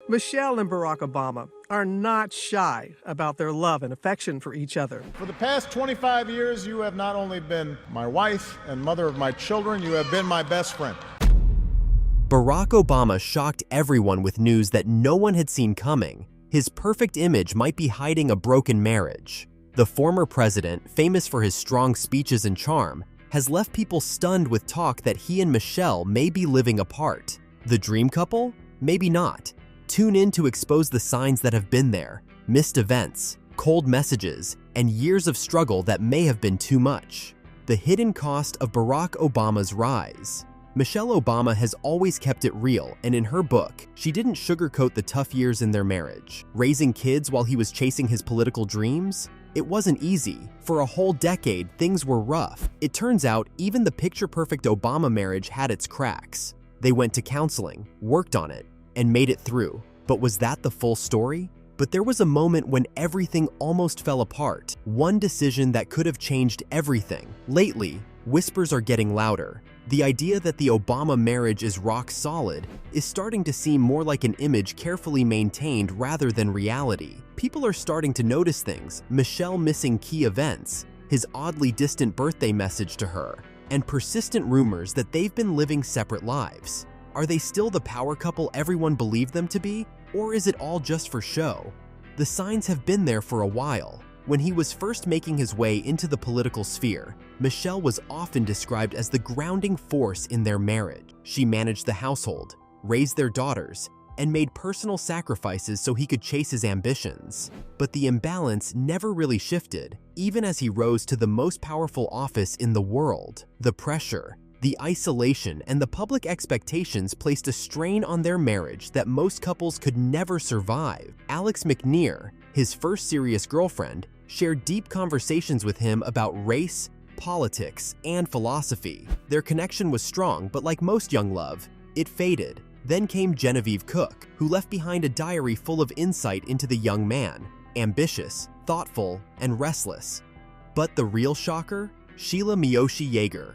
Michelle and Barack Obama are not shy about their love and affection for each other. For the past 25 years, you have not only been my wife and mother of my children, you have been my best friend. Barack Obama shocked everyone with news that no one had seen coming. His perfect image might be hiding a broken marriage. The former president, famous for his strong speeches and charm, has left people stunned with talk that he and Michelle may be living apart. The dream couple? Maybe not. Tune in to expose the signs that have been there, missed events, cold messages, and years of struggle that may have been too much. The hidden cost of Barack Obama's rise. Michelle Obama has always kept it real, and in her book, she didn't sugarcoat the tough years in their marriage. Raising kids while he was chasing his political dreams? It wasn't easy. For a whole decade, things were rough. It turns out even the picture-perfect Obama marriage had its cracks. They went to counseling, worked on it, and made it through. But was that the full story? But there was a moment when everything almost fell apart. One decision that could have changed everything. Lately, whispers are getting louder. The idea that the Obama marriage is rock solid is starting to seem more like an image carefully maintained rather than reality. People are starting to notice things: Michelle missing key events, his oddly distant birthday message to her, and persistent rumors that they've been living separate lives. Are they still the power couple everyone believed them to be, or is it all just for show? The signs have been there for a while. When he was first making his way into the political sphere, Michelle was often described as the grounding force in their marriage. She managed the household, raised their daughters, and made personal sacrifices so he could chase his ambitions. But the imbalance never really shifted, even as he rose to the most powerful office in the world. The pressure, the isolation, and the public expectations placed a strain on their marriage that most couples could never survive. Alex McNear, his first serious girlfriend, shared deep conversations with him about race, politics, and philosophy. Their connection was strong, but like most young love, it faded. Then came Genevieve Cook, who left behind a diary full of insight into the young man, ambitious, thoughtful, and restless. But the real shocker? Sheila Miyoshi Yeager.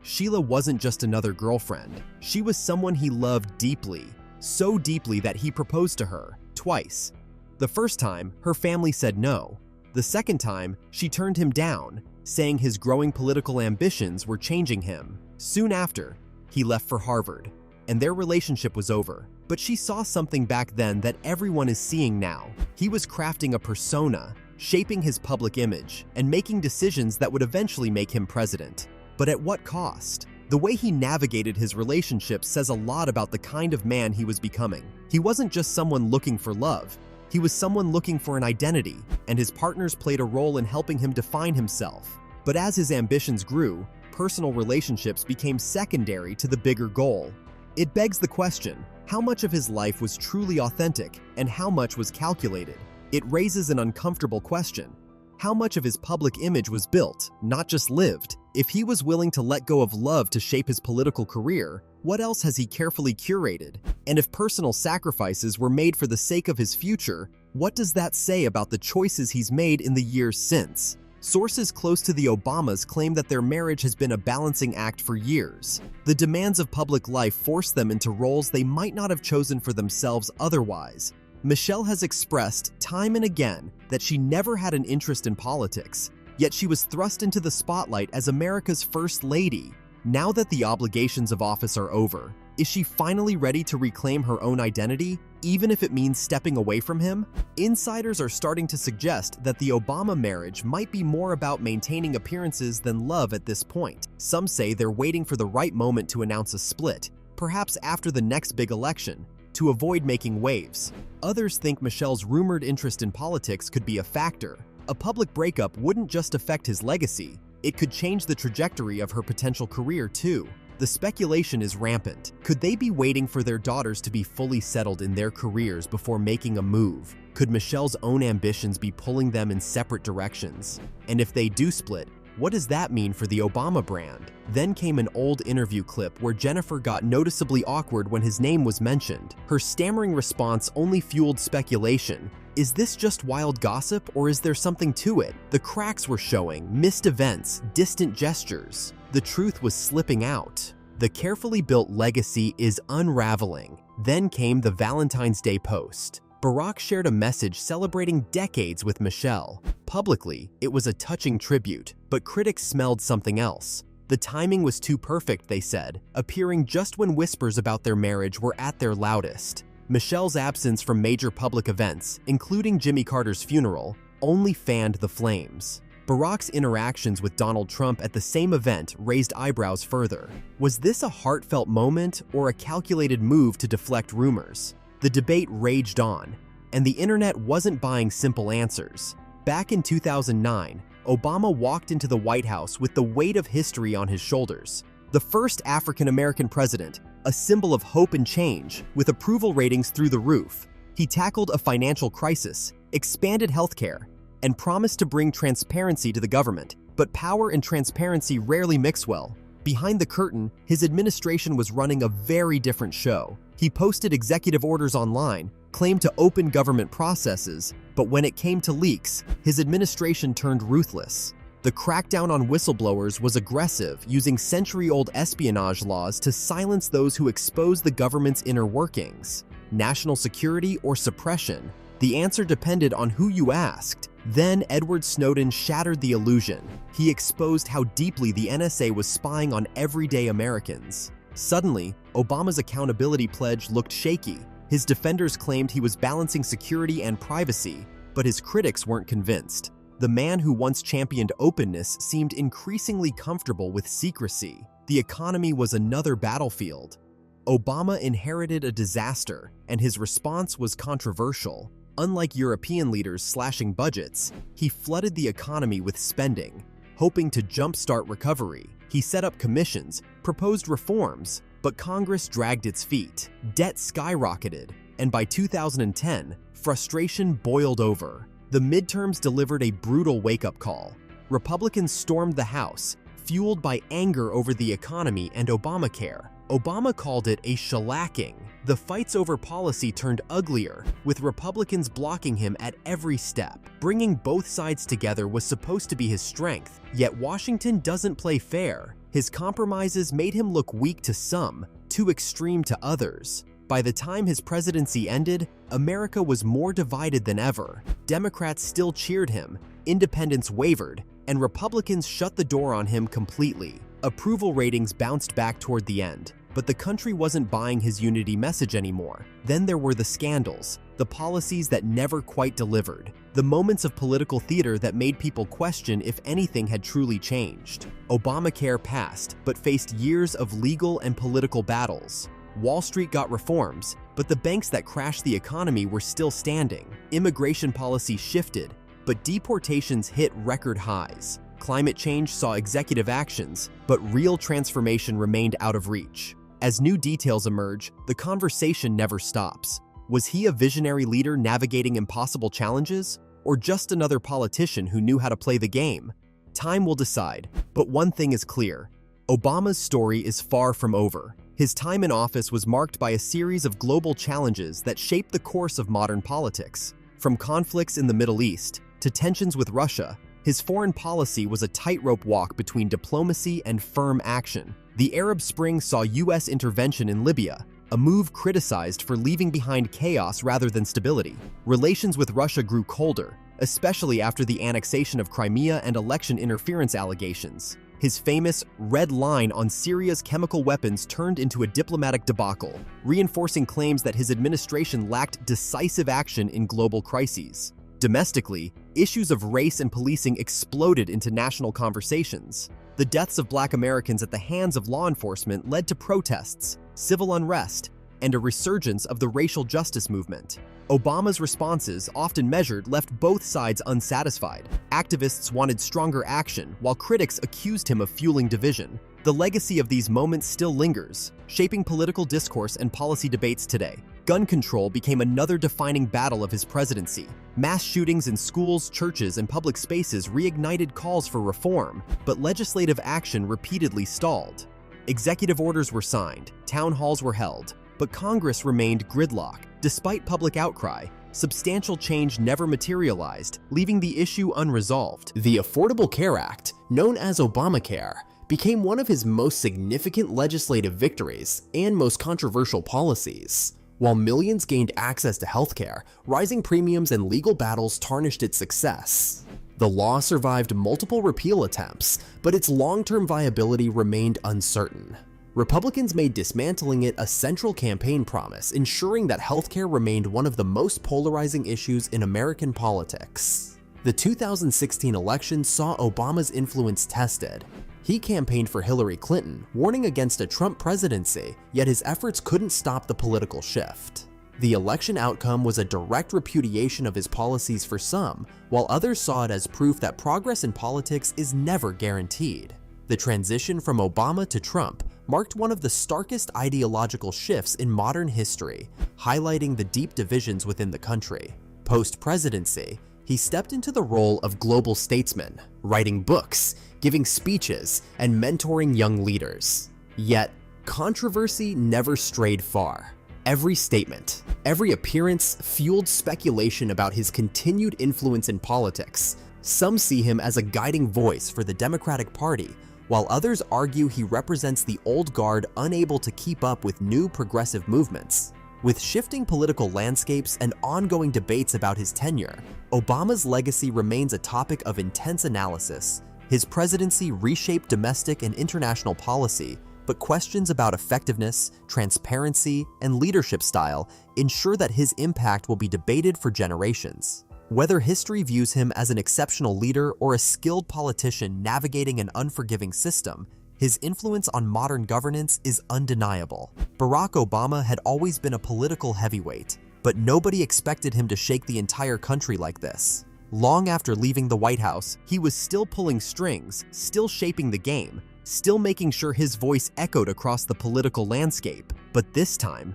Sheila wasn't just another girlfriend. She was someone he loved deeply, so deeply that he proposed to her twice. The first time, her family said no. The second time, she turned him down, saying his growing political ambitions were changing him. Soon after, he left for Harvard, and their relationship was over. But she saw something back then that everyone is seeing now. He was crafting a persona, shaping his public image, and making decisions that would eventually make him president. But at what cost? The way he navigated his relationship says a lot about the kind of man he was becoming. He wasn't just someone looking for love. He was someone looking for an identity, and his partners played a role in helping him define himself. But as his ambitions grew, personal relationships became secondary to the bigger goal. It begs the question, how much of his life was truly authentic and how much was calculated? It raises an uncomfortable question. How much of his public image was built, not just lived? If he was willing to let go of love to shape his political career, what else has he carefully curated? And if personal sacrifices were made for the sake of his future, what does that say about the choices he's made in the years since? Sources close to the Obamas claim that their marriage has been a balancing act for years. The demands of public life forced them into roles they might not have chosen for themselves otherwise. Michelle has expressed time and again that she never had an interest in politics, yet she was thrust into the spotlight as America's First Lady. Now that the obligations of office are over, is she finally ready to reclaim her own identity, even if it means stepping away from him? Insiders are starting to suggest that the Obama marriage might be more about maintaining appearances than love at this point. Some say they're waiting for the right moment to announce a split, perhaps after the next big election, to avoid making waves. Others think Michelle's rumored interest in politics could be a factor. A public breakup wouldn't just affect his legacy, it could change the trajectory of her potential career too. The speculation is rampant. Could they be waiting for their daughters to be fully settled in their careers before making a move? Could Michelle's own ambitions be pulling them in separate directions? And if they do split, what does that mean for the Obama brand? Then came an old interview clip where Jennifer got noticeably awkward when his name was mentioned. Her stammering response only fueled speculation. Is this just wild gossip, or is there something to it? The cracks were showing, missed events, distant gestures. The truth was slipping out. The carefully built legacy is unraveling. Then came the Valentine's Day post. Barack shared a message celebrating decades with Michelle. Publicly, it was a touching tribute, but critics smelled something else. The timing was too perfect, they said, appearing just when whispers about their marriage were at their loudest. Michelle's absence from major public events, including Jimmy Carter's funeral, only fanned the flames. Barack's interactions with Donald Trump at the same event raised eyebrows further. Was this a heartfelt moment or a calculated move to deflect rumors? The debate raged on, and the internet wasn't buying simple answers. Back in 2009, Obama walked into the White House with the weight of history on his shoulders. The first African-American president, a symbol of hope and change, with approval ratings through the roof. He tackled a financial crisis, expanded healthcare, and promised to bring transparency to the government. But power and transparency rarely mix well. Behind the curtain, his administration was running a very different show. He posted executive orders online, claimed to open government processes, but when it came to leaks, his administration turned ruthless. The crackdown on whistleblowers was aggressive, using century-old espionage laws to silence those who exposed the government's inner workings. National security or suppression? The answer depended on who you asked. Then Edward Snowden shattered the illusion. He exposed how deeply the NSA was spying on everyday Americans. Suddenly, Obama's accountability pledge looked shaky. His defenders claimed he was balancing security and privacy, but his critics weren't convinced. The man who once championed openness seemed increasingly comfortable with secrecy. The economy was another battlefield. Obama inherited a disaster, and his response was controversial. Unlike European leaders slashing budgets, he flooded the economy with spending, hoping to jumpstart recovery. He set up commissions, proposed reforms, but Congress dragged its feet. Debt skyrocketed, and by 2010, frustration boiled over. The midterms delivered a brutal wake-up call. Republicans stormed the House, fueled by anger over the economy and Obamacare. Obama called it a shellacking. The fights over policy turned uglier, with Republicans blocking him at every step. Bringing both sides together was supposed to be his strength, yet Washington doesn't play fair. His compromises made him look weak to some, too extreme to others. By the time his presidency ended, America was more divided than ever. Democrats still cheered him, independents wavered, and Republicans shut the door on him completely. Approval ratings bounced back toward the end, but the country wasn't buying his unity message anymore. Then there were the scandals, the policies that never quite delivered, the moments of political theater that made people question if anything had truly changed. Obamacare passed, but faced years of legal and political battles. Wall Street got reforms, but the banks that crashed the economy were still standing. Immigration policy shifted, but deportations hit record highs. Climate change saw executive actions, but real transformation remained out of reach. As new details emerge, the conversation never stops. Was he a visionary leader navigating impossible challenges, or just another politician who knew how to play the game? Time will decide, but one thing is clear. Obama's story is far from over. His time in office was marked by a series of global challenges that shaped the course of modern politics. From conflicts in the Middle East to tensions with Russia, his foreign policy was a tightrope walk between diplomacy and firm action. The Arab Spring saw U.S. intervention in Libya, a move criticized for leaving behind chaos rather than stability. Relations with Russia grew colder, especially after the annexation of Crimea and election interference allegations. His famous red line on Syria's chemical weapons turned into a diplomatic debacle, reinforcing claims that his administration lacked decisive action in global crises. Domestically, issues of race and policing exploded into national conversations. The deaths of Black Americans at the hands of law enforcement led to protests, civil unrest, and a resurgence of the racial justice movement. Obama's responses, often measured, left both sides unsatisfied. Activists wanted stronger action, while critics accused him of fueling division. The legacy of these moments still lingers, shaping political discourse and policy debates today. Gun control became another defining battle of his presidency. Mass shootings in schools, churches, and public spaces reignited calls for reform, but legislative action repeatedly stalled. Executive orders were signed, town halls were held, but Congress remained gridlocked. Despite public outcry, substantial change never materialized, leaving the issue unresolved. The Affordable Care Act, known as Obamacare, became one of his most significant legislative victories and most controversial policies. While millions gained access to healthcare, rising premiums and legal battles tarnished its success. The law survived multiple repeal attempts, but its long-term viability remained uncertain. Republicans made dismantling it a central campaign promise, ensuring that healthcare remained one of the most polarizing issues in American politics. The 2016 election saw Obama's influence tested. He campaigned for Hillary Clinton, warning against a Trump presidency, yet his efforts couldn't stop the political shift. The election outcome was a direct repudiation of his policies for some, while others saw it as proof that progress in politics is never guaranteed. The transition from Obama to Trump marked one of the starkest ideological shifts in modern history, highlighting the deep divisions within the country. Post-presidency, he stepped into the role of global statesman, writing books, giving speeches, and mentoring young leaders. Yet, controversy never strayed far. Every statement, every appearance fueled speculation about his continued influence in politics. Some see him as a guiding voice for the Democratic Party, while others argue he represents the old guard unable to keep up with new progressive movements. With shifting political landscapes and ongoing debates about his tenure, Obama's legacy remains a topic of intense analysis. His presidency reshaped domestic and international policy, but questions about effectiveness, transparency, and leadership style ensure that his impact will be debated for generations. Whether history views him as an exceptional leader or a skilled politician navigating an unforgiving system, his influence on modern governance is undeniable. Barack Obama had always been a political heavyweight, but nobody expected him to shake the entire country like this. Long after leaving the White House, he was still pulling strings, still shaping the game, still making sure his voice echoed across the political landscape. But this time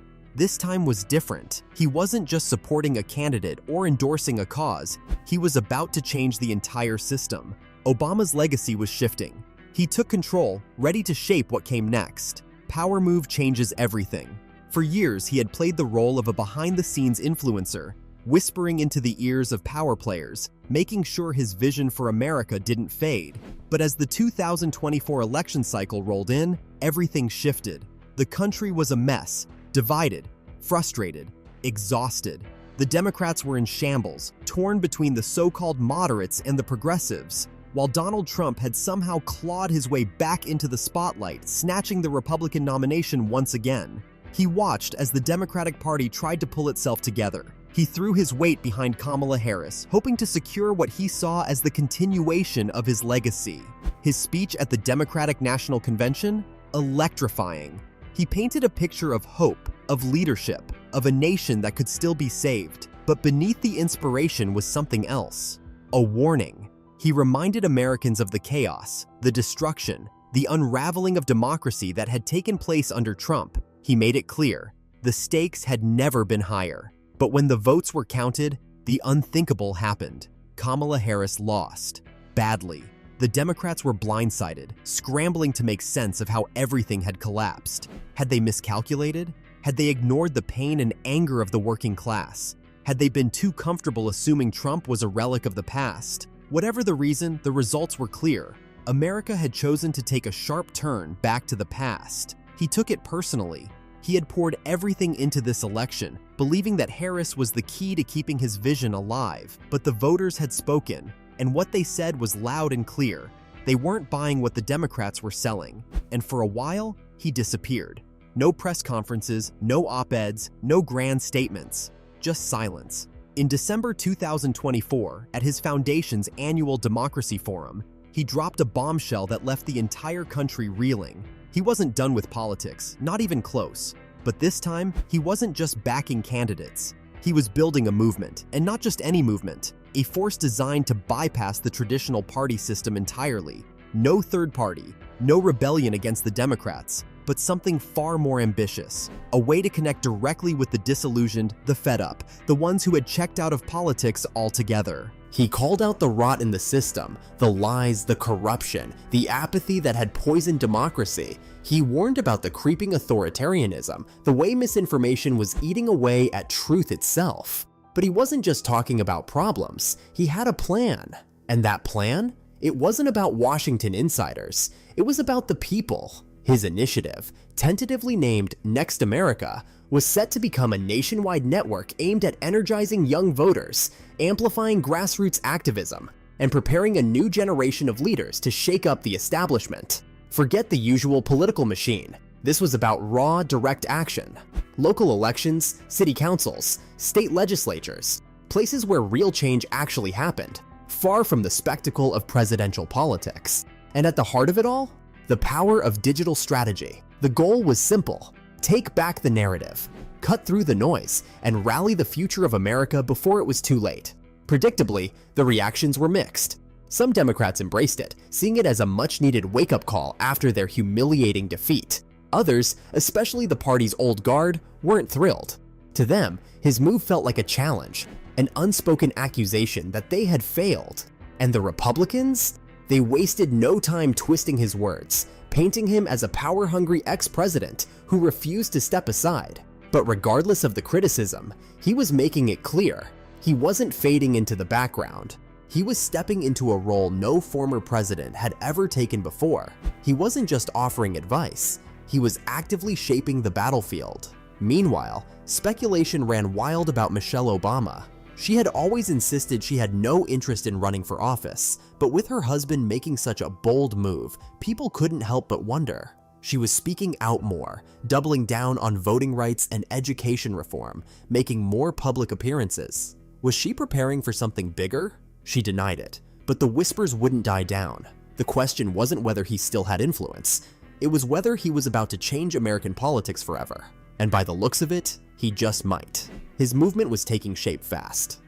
was different. He wasn't just supporting a candidate or endorsing a cause, he was about to change the entire system. Obama's legacy was shifting. He took control, ready to shape what came next. Power move changes everything. For years, he had played the role of a behind-the-scenes influencer, whispering into the ears of power players, making sure his vision for America didn't fade. But as the 2024 election cycle rolled in, everything shifted. The country was a mess, divided, frustrated, exhausted. The Democrats were in shambles, torn between the so-called moderates and the progressives, while Donald Trump had somehow clawed his way back into the spotlight, snatching the Republican nomination once again. He watched as the Democratic Party tried to pull itself together. He threw his weight behind Kamala Harris, hoping to secure what he saw as the continuation of his legacy. His speech at the Democratic National Convention? Electrifying. He painted a picture of hope, of leadership, of a nation that could still be saved. But beneath the inspiration was something else. A warning. He reminded Americans of the chaos, the destruction, the unraveling of democracy that had taken place under Trump. He made it clear, the stakes had never been higher. But when the votes were counted, the unthinkable happened. Kamala Harris lost. Badly. The Democrats were blindsided, scrambling to make sense of how everything had collapsed. Had they miscalculated? Had they ignored the pain and anger of the working class? Had they been too comfortable assuming Trump was a relic of the past? Whatever the reason, the results were clear. America had chosen to take a sharp turn back to the past. He took it personally. He had poured everything into this election, believing that Harris was the key to keeping his vision alive. But the voters had spoken, and what they said was loud and clear. They weren't buying what the Democrats were selling, and for a while, he disappeared. No press conferences, no op-eds, no grand statements, just silence. In December 2024, at his foundation's annual Democracy Forum, he dropped a bombshell that left the entire country reeling. He wasn't done with politics, not even close. But this time, he wasn't just backing candidates. He was building a movement, and not just any movement, a force designed to bypass the traditional party system entirely. No third party, no rebellion against the Democrats, but something far more ambitious, a way to connect directly with the disillusioned, the fed up, the ones who had checked out of politics altogether. He called out the rot in the system, the lies, the corruption, the apathy that had poisoned democracy. He warned about the creeping authoritarianism, the way misinformation was eating away at truth itself. But he wasn't just talking about problems, he had a plan. And that plan? It wasn't about Washington insiders, it was about the people. His initiative, tentatively named Next America, was set to become a nationwide network aimed at energizing young voters, amplifying grassroots activism, and preparing a new generation of leaders to shake up the establishment. Forget the usual political machine. This was about raw, direct action. Local elections, city councils, state legislatures, places where real change actually happened, far from the spectacle of presidential politics. And at the heart of it all, the power of digital strategy. The goal was simple: take back the narrative, cut through the noise, and rally the future of America before it was too late. Predictably, the reactions were mixed. Some Democrats embraced it, seeing it as a much-needed wake-up call after their humiliating defeat. Others, especially the party's old guard, weren't thrilled. To them, his move felt like a challenge, an unspoken accusation that they had failed. And the Republicans? They wasted no time twisting his words, painting him as a power-hungry ex-president who refused to step aside. But regardless of the criticism, he was making it clear he wasn't fading into the background. He was stepping into a role no former president had ever taken before. He wasn't just offering advice, he was actively shaping the battlefield. Meanwhile, speculation ran wild about Michelle Obama. She had always insisted she had no interest in running for office, but with her husband making such a bold move, people couldn't help but wonder. She was speaking out more, doubling down on voting rights and education reform, making more public appearances. Was she preparing for something bigger? She denied it, but the whispers wouldn't die down. The question wasn't whether he still had influence, it was whether he was about to change American politics forever. And by the looks of it, he just might. His movement was taking shape fast.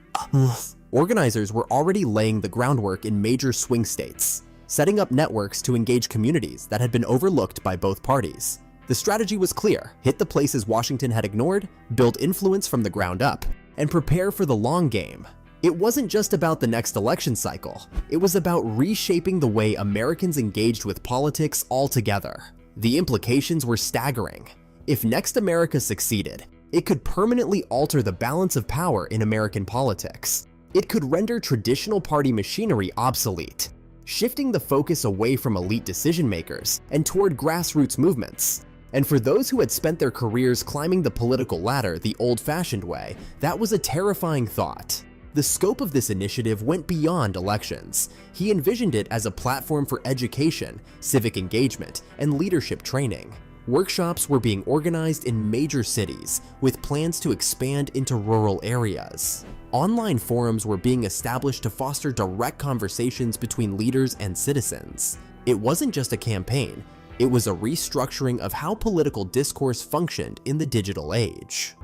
Organizers were already laying the groundwork in major swing states, setting up networks to engage communities that had been overlooked by both parties. The strategy was clear: hit the places Washington had ignored, build influence from the ground up, and prepare for the long game. It wasn't just about the next election cycle, it was about reshaping the way Americans engaged with politics altogether. The implications were staggering. If Next America succeeded, it could permanently alter the balance of power in American politics. It could render traditional party machinery obsolete, shifting the focus away from elite decision makers and toward grassroots movements. And for those who had spent their careers climbing the political ladder the old-fashioned way, that was a terrifying thought. The scope of this initiative went beyond elections. He envisioned it as a platform for education, civic engagement, and leadership training. Workshops were being organized in major cities, with plans to expand into rural areas. Online forums were being established to foster direct conversations between leaders and citizens. It wasn't just a campaign, it was a restructuring of how political discourse functioned in the digital age.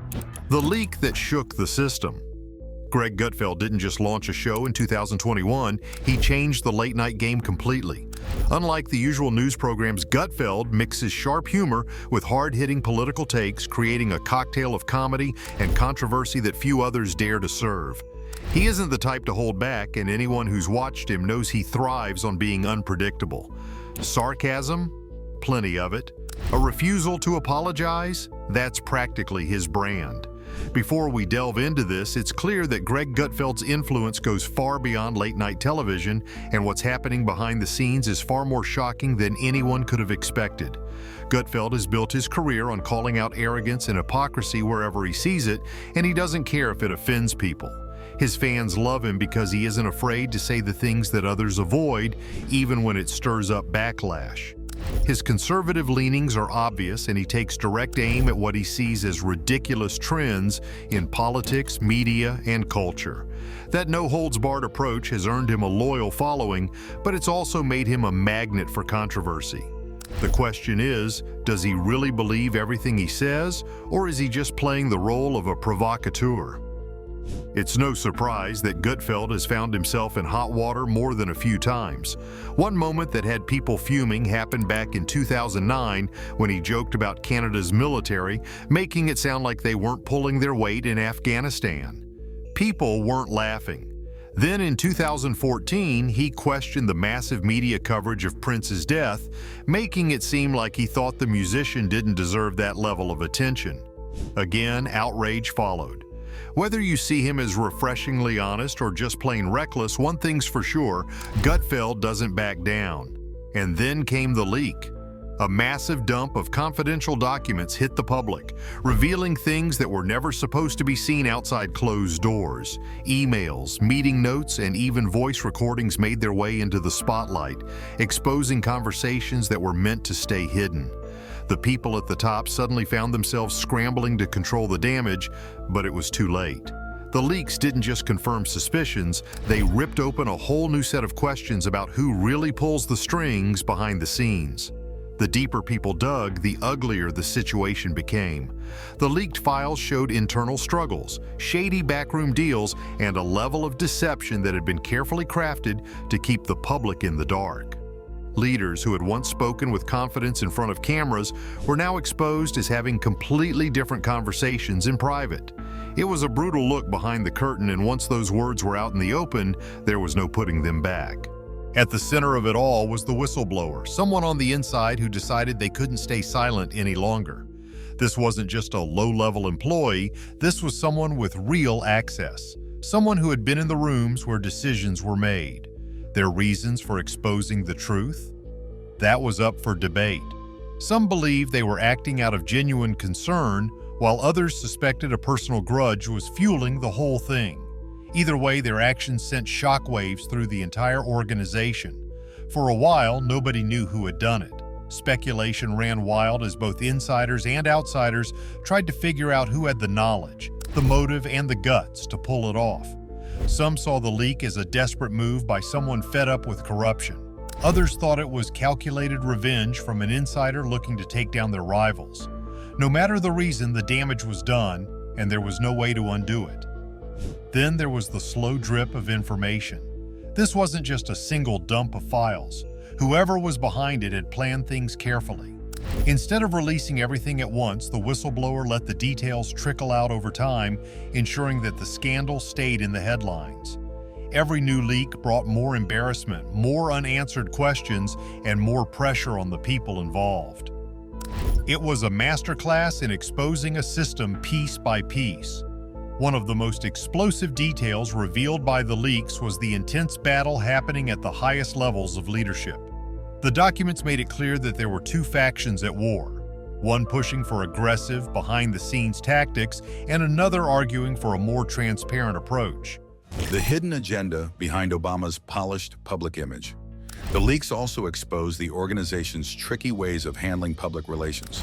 The leak that shook the system. Greg Gutfeld didn't just launch a show in 2021, he changed the late-night game completely. Unlike the usual news programs, Gutfeld mixes sharp humor with hard-hitting political takes, creating a cocktail of comedy and controversy that few others dare to serve. He isn't the type to hold back, and anyone who's watched him knows he thrives on being unpredictable. Sarcasm? Plenty of it. A refusal to apologize? That's practically his brand. Before we delve into this, it's clear that Greg Gutfeld's influence goes far beyond late-night television, and what's happening behind the scenes is far more shocking than anyone could have expected. Gutfeld has built his career on calling out arrogance and hypocrisy wherever he sees it, and he doesn't care if it offends people. His fans love him because he isn't afraid to say the things that others avoid, even when it stirs up backlash. His conservative leanings are obvious, and he takes direct aim at what he sees as ridiculous trends in politics, media, and culture. That no-holds-barred approach has earned him a loyal following, but it's also made him a magnet for controversy. The question is, does he really believe everything he says, or is he just playing the role of a provocateur? It's no surprise that Gutfeld has found himself in hot water more than a few times. One moment that had people fuming happened back in 2009 when he joked about Canada's military, making it sound like they weren't pulling their weight in Afghanistan. People weren't laughing. Then in 2014, he questioned the massive media coverage of Prince's death, making it seem like he thought the musician didn't deserve that level of attention. Again, outrage followed. Whether you see him as refreshingly honest or just plain reckless, one thing's for sure, Gutfeld doesn't back down. And then came the leak. A massive dump of confidential documents hit the public, revealing things that were never supposed to be seen outside closed doors. Emails, meeting notes, and even voice recordings made their way into the spotlight, exposing conversations that were meant to stay hidden. The people at the top suddenly found themselves scrambling to control the damage, but it was too late. The leaks didn't just confirm suspicions, they ripped open a whole new set of questions about who really pulls the strings behind the scenes. The deeper people dug, the uglier the situation became. The leaked files showed internal struggles, shady backroom deals, and a level of deception that had been carefully crafted to keep the public in the dark. Leaders who had once spoken with confidence in front of cameras were now exposed as having completely different conversations in private. It was a brutal look behind the curtain, and once those words were out in the open, there was no putting them back. At the center of it all was the whistleblower, someone on the inside who decided they couldn't stay silent any longer. This wasn't just a low-level employee, this was someone with real access, someone who had been in the rooms where decisions were made. Their reasons for exposing the truth? That was up for debate. Some believed they were acting out of genuine concern, while others suspected a personal grudge was fueling the whole thing. Either way, their actions sent shockwaves through the entire organization. For a while, nobody knew who had done it. Speculation ran wild as both insiders and outsiders tried to figure out who had the knowledge, the motive, and the guts to pull it off. Some saw the leak as a desperate move by someone fed up with corruption. Others thought it was calculated revenge from an insider looking to take down their rivals. No matter the reason, the damage was done, and there was no way to undo it. Then there was the slow drip of information. This wasn't just a single dump of files. Whoever was behind it had planned things carefully. Instead of releasing everything at once, the whistleblower let the details trickle out over time, ensuring that the scandal stayed in the headlines. Every new leak brought more embarrassment, more unanswered questions, and more pressure on the people involved. It was a masterclass in exposing a system piece by piece. One of the most explosive details revealed by the leaks was the intense battle happening at the highest levels of leadership. The documents made it clear that there were two factions at war, one pushing for aggressive, behind-the-scenes tactics, and another arguing for a more transparent approach. The hidden agenda behind Obama's polished public image. The leaks also exposed the organization's tricky ways of handling public relations.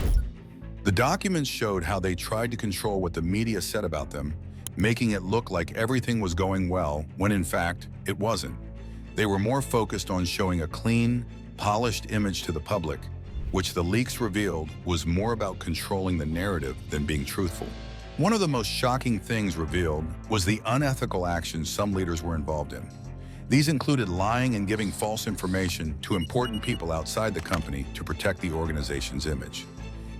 The documents showed how they tried to control what the media said about them, making it look like everything was going well when in fact it wasn't. They were more focused on showing a clean, polished image to the public, which the leaks revealed was more about controlling the narrative than being truthful. One of the most shocking things revealed was the unethical actions some leaders were involved in. These included lying and giving false information to important people outside the company to protect the organization's image.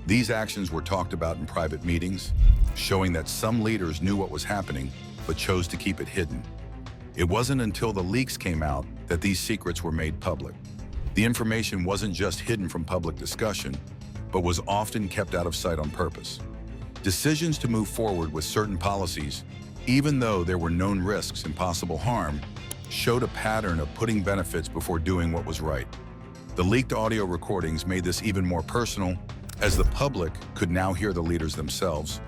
These actions were talked about in private meetings, showing that some leaders knew what was happening but chose to keep it hidden. It wasn't until the leaks came out that these secrets were made public. The information wasn't just hidden from public discussion, but was often kept out of sight on purpose. Decisions to move forward with certain policies, even though there were known risks and possible harm, showed a pattern of putting benefits before doing what was right. The leaked audio recordings made this even more personal, as the public could now hear the leaders themselves,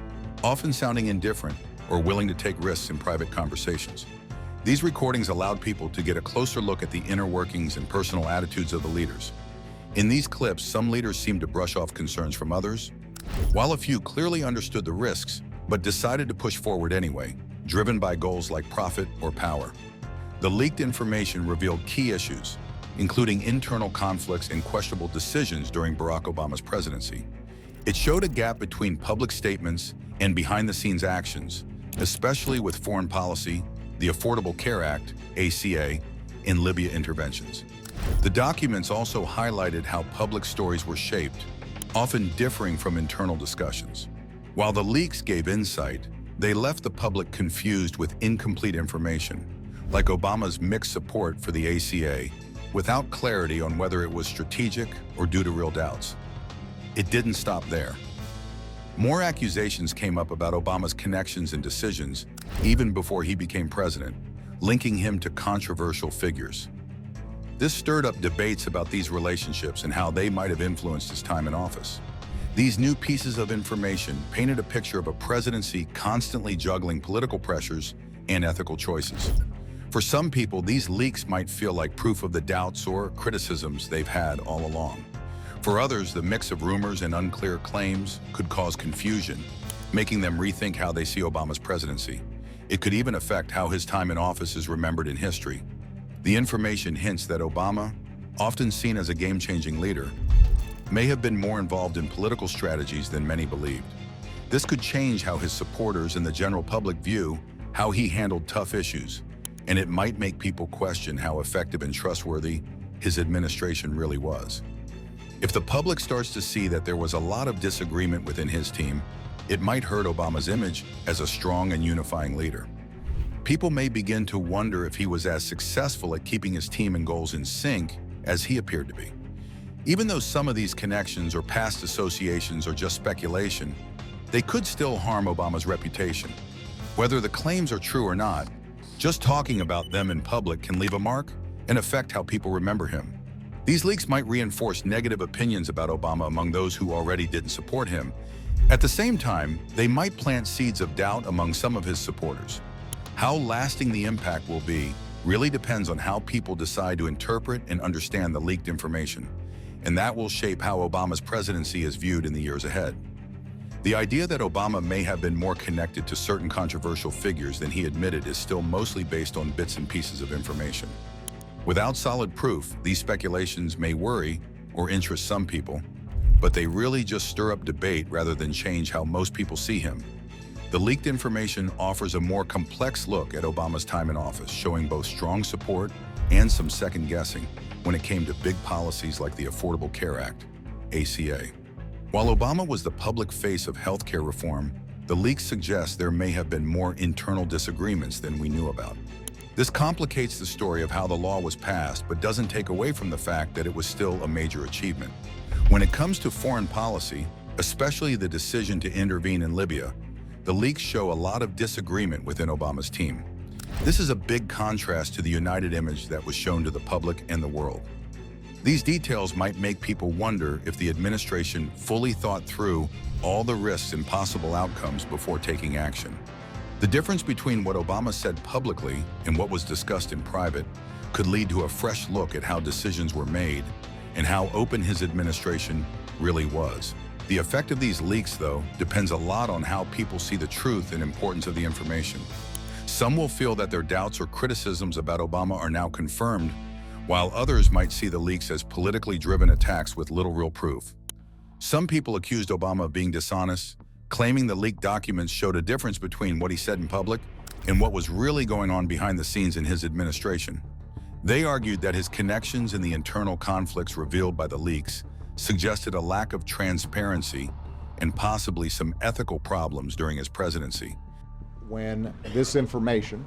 often sounding indifferent or willing to take risks in private conversations. These recordings allowed people to get a closer look at the inner workings and personal attitudes of the leaders. In these clips, some leaders seemed to brush off concerns from others, while a few clearly understood the risks but decided to push forward anyway, driven by goals like profit or power. The leaked information revealed key issues, including internal conflicts and questionable decisions during Barack Obama's presidency. It showed a gap between public statements and behind-the-scenes actions, especially with foreign policy, the Affordable Care Act, ACA, and Libya interventions. The documents also highlighted how public stories were shaped, often differing from internal discussions. While the leaks gave insight, they left the public confused with incomplete information, like Obama's mixed support for the ACA, without clarity on whether it was strategic or due to real doubts. It didn't stop there. More accusations came up about Obama's connections and decisions even before he became president, linking him to controversial figures. This stirred up debates about these relationships and how they might have influenced his time in office. These new pieces of information painted a picture of a presidency constantly juggling political pressures and ethical choices. For some people, these leaks might feel like proof of the doubts or criticisms they've had all along. For others, the mix of rumors and unclear claims could cause confusion, making them rethink how they see Obama's presidency. It could even affect how his time in office is remembered in history. The information hints that Obama, often seen as a game-changing leader, may have been more involved in political strategies than many believed. This could change how his supporters and the general public view how he handled tough issues, and it might make people question how effective and trustworthy his administration really was. If the public starts to see that there was a lot of disagreement within his team, it might hurt Obama's image as a strong and unifying leader. People may begin to wonder if he was as successful at keeping his team and goals in sync as he appeared to be. Even though some of these connections or past associations are just speculation, they could still harm Obama's reputation. Whether the claims are true or not, just talking about them in public can leave a mark and affect how people remember him. These leaks might reinforce negative opinions about Obama among those who already didn't support him. At the same time, they might plant seeds of doubt among some of his supporters. How lasting the impact will be really depends on how people decide to interpret and understand the leaked information, and that will shape how Obama's presidency is viewed in the years ahead. The idea that Obama may have been more connected to certain controversial figures than he admitted is still mostly based on bits and pieces of information. Without solid proof, these speculations may worry or interest some people, but they really just stir up debate rather than change how most people see him. The leaked information offers a more complex look at Obama's time in office, showing both strong support and some second-guessing when it came to big policies like the Affordable Care Act, ACA. While Obama was the public face of healthcare reform, the leaks suggest there may have been more internal disagreements than we knew about. This complicates the story of how the law was passed, but doesn't take away from the fact that it was still a major achievement. When it comes to foreign policy, especially the decision to intervene in Libya, the leaks show a lot of disagreement within Obama's team. This is a big contrast to the united image that was shown to the public and the world. These details might make people wonder if the administration fully thought through all the risks and possible outcomes before taking action. The difference between what Obama said publicly and what was discussed in private could lead to a fresh look at how decisions were made and how open his administration really was. The effect of these leaks, though, depends a lot on how people see the truth and importance of the information. Some will feel that their doubts or criticisms about Obama are now confirmed, while others might see the leaks as politically driven attacks with little real proof. Some people accused Obama of being dishonest, claiming the leaked documents showed a difference between what he said in public and what was really going on behind the scenes in his administration. They argued that his connections and the internal conflicts revealed by the leaks suggested a lack of transparency and possibly some ethical problems during his presidency. When this information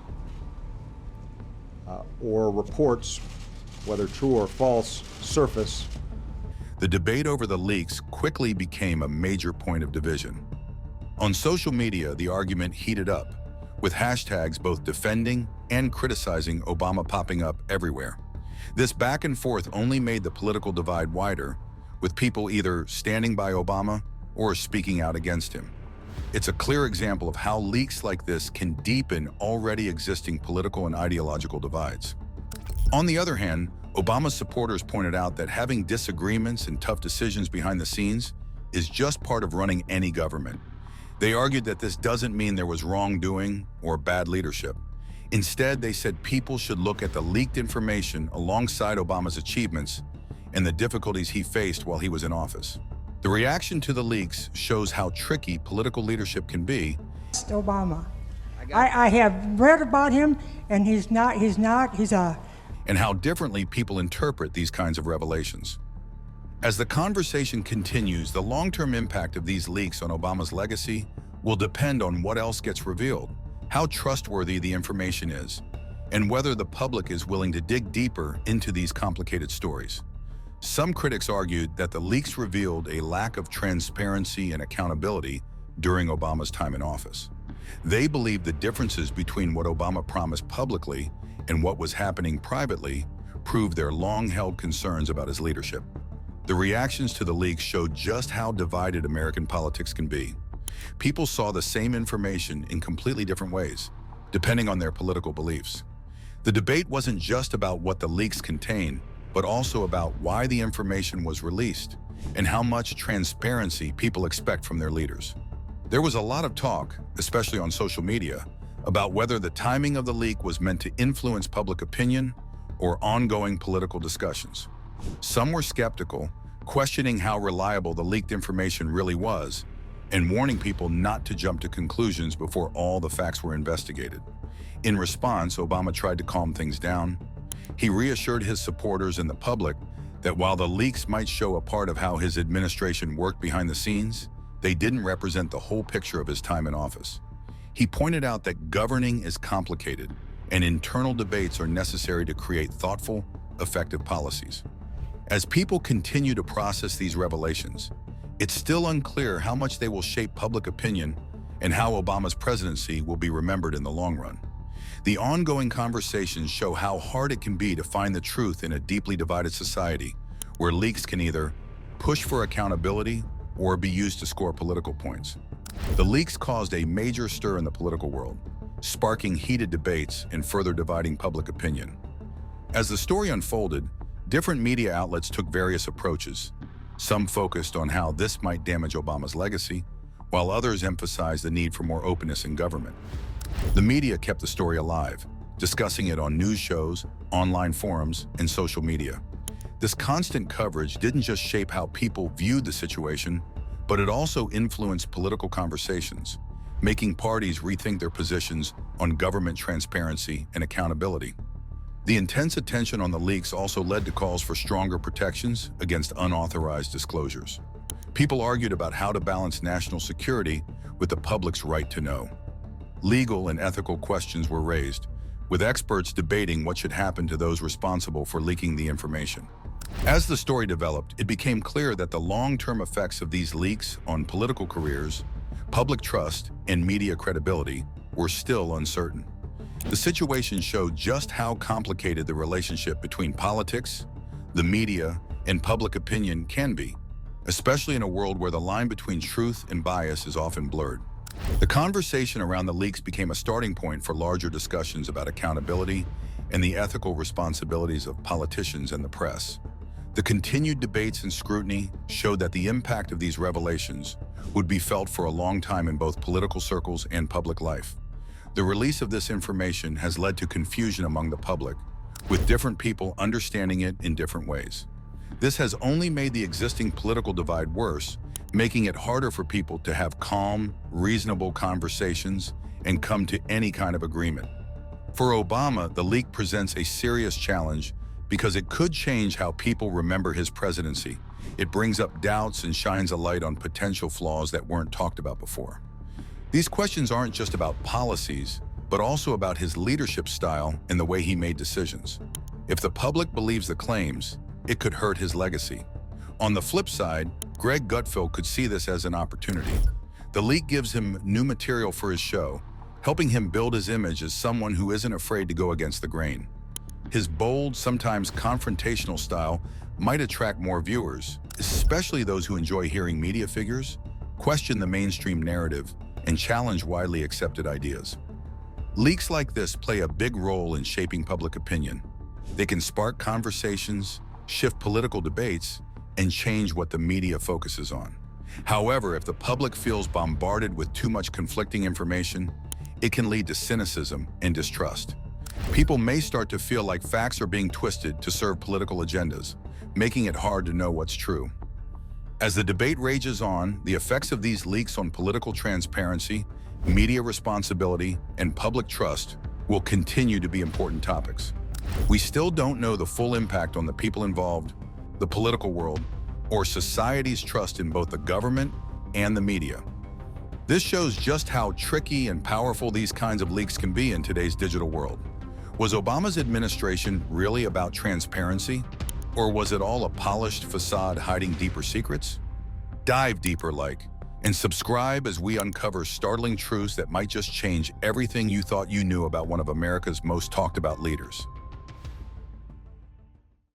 or reports, whether true or false, surface, the debate over the leaks quickly became a major point of division. On social media, the argument heated up, with hashtags both defending and criticizing Obama popping up everywhere. This back and forth only made the political divide wider, with people either standing by Obama or speaking out against him. It's a clear example of how leaks like this can deepen already existing political and ideological divides. On the other hand, Obama's supporters pointed out that having disagreements and tough decisions behind the scenes is just part of running any government. They argued that this doesn't mean there was wrongdoing or bad leadership. Instead, they said people should look at the leaked information alongside Obama's achievements and the difficulties he faced while he was in office. The reaction to the leaks shows how tricky political leadership can be. Obama. I have read about him, and he's a... And how differently people interpret these kinds of revelations. As the conversation continues, the long-term impact of these leaks on Obama's legacy will depend on what else gets revealed, how trustworthy the information is, and whether the public is willing to dig deeper into these complicated stories. Some critics argued that the leaks revealed a lack of transparency and accountability during Obama's time in office. They believed the differences between what Obama promised publicly and what was happening privately proved their long-held concerns about his leadership. The reactions to the leaks showed just how divided American politics can be. People saw the same information in completely different ways, depending on their political beliefs. The debate wasn't just about what the leaks contained, but also about why the information was released and how much transparency people expect from their leaders. There was a lot of talk, especially on social media, about whether the timing of the leak was meant to influence public opinion or ongoing political discussions. Some were skeptical, questioning how reliable the leaked information really was, and warning people not to jump to conclusions before all the facts were investigated. In response, Obama tried to calm things down. He reassured his supporters and the public that while the leaks might show a part of how his administration worked behind the scenes, they didn't represent the whole picture of his time in office. He pointed out that governing is complicated and internal debates are necessary to create thoughtful, effective policies. As people continue to process these revelations, it's still unclear how much they will shape public opinion and how Obama's presidency will be remembered in the long run. The ongoing conversations show how hard it can be to find the truth in a deeply divided society, where leaks can either push for accountability or be used to score political points. The leaks caused a major stir in the political world, sparking heated debates and further dividing public opinion. As the story unfolded, different media outlets took various approaches. Some focused on how this might damage Obama's legacy, while others emphasized the need for more openness in government. The media kept the story alive, discussing it on news shows, online forums, and social media. This constant coverage didn't just shape how people viewed the situation, but it also influenced political conversations, making parties rethink their positions on government transparency and accountability. The intense attention on the leaks also led to calls for stronger protections against unauthorized disclosures. People argued about how to balance national security with the public's right to know. Legal and ethical questions were raised, with experts debating what should happen to those responsible for leaking the information. As the story developed, it became clear that the long-term effects of these leaks on political careers, public trust, and media credibility were still uncertain. The situation showed just how complicated the relationship between politics, the media, and public opinion can be, especially in a world where the line between truth and bias is often blurred. The conversation around the leaks became a starting point for larger discussions about accountability and the ethical responsibilities of politicians and the press. The continued debates and scrutiny showed that the impact of these revelations would be felt for a long time in both political circles and public life. The release of this information has led to confusion among the public, with different people understanding it in different ways. This has only made the existing political divide worse, making it harder for people to have calm, reasonable conversations and come to any kind of agreement. For Obama, the leak presents a serious challenge because it could change how people remember his presidency. It brings up doubts and shines a light on potential flaws that weren't talked about before. These questions aren't just about policies, but also about his leadership style and the way he made decisions. If the public believes the claims, it could hurt his legacy. On the flip side, Greg Gutfeld could see this as an opportunity. The leak gives him new material for his show, helping him build his image as someone who isn't afraid to go against the grain. His bold, sometimes confrontational style might attract more viewers, especially those who enjoy hearing media figures question the mainstream narrative and challenge widely accepted ideas. Leaks like this play a big role in shaping public opinion. They can spark conversations, shift political debates, and change what the media focuses on. However, if the public feels bombarded with too much conflicting information, it can lead to cynicism and distrust. People may start to feel like facts are being twisted to serve political agendas, making it hard to know what's true. As the debate rages on, the effects of these leaks on political transparency, media responsibility, and public trust will continue to be important topics. We still don't know the full impact on the people involved, the political world, or society's trust in both the government and the media. This shows just how tricky and powerful these kinds of leaks can be in today's digital world. Was Obama's administration really about transparency? Or was it all a polished facade hiding deeper secrets? Dive deeper, and subscribe as we uncover startling truths that might just change everything you thought you knew about one of America's most talked about leaders.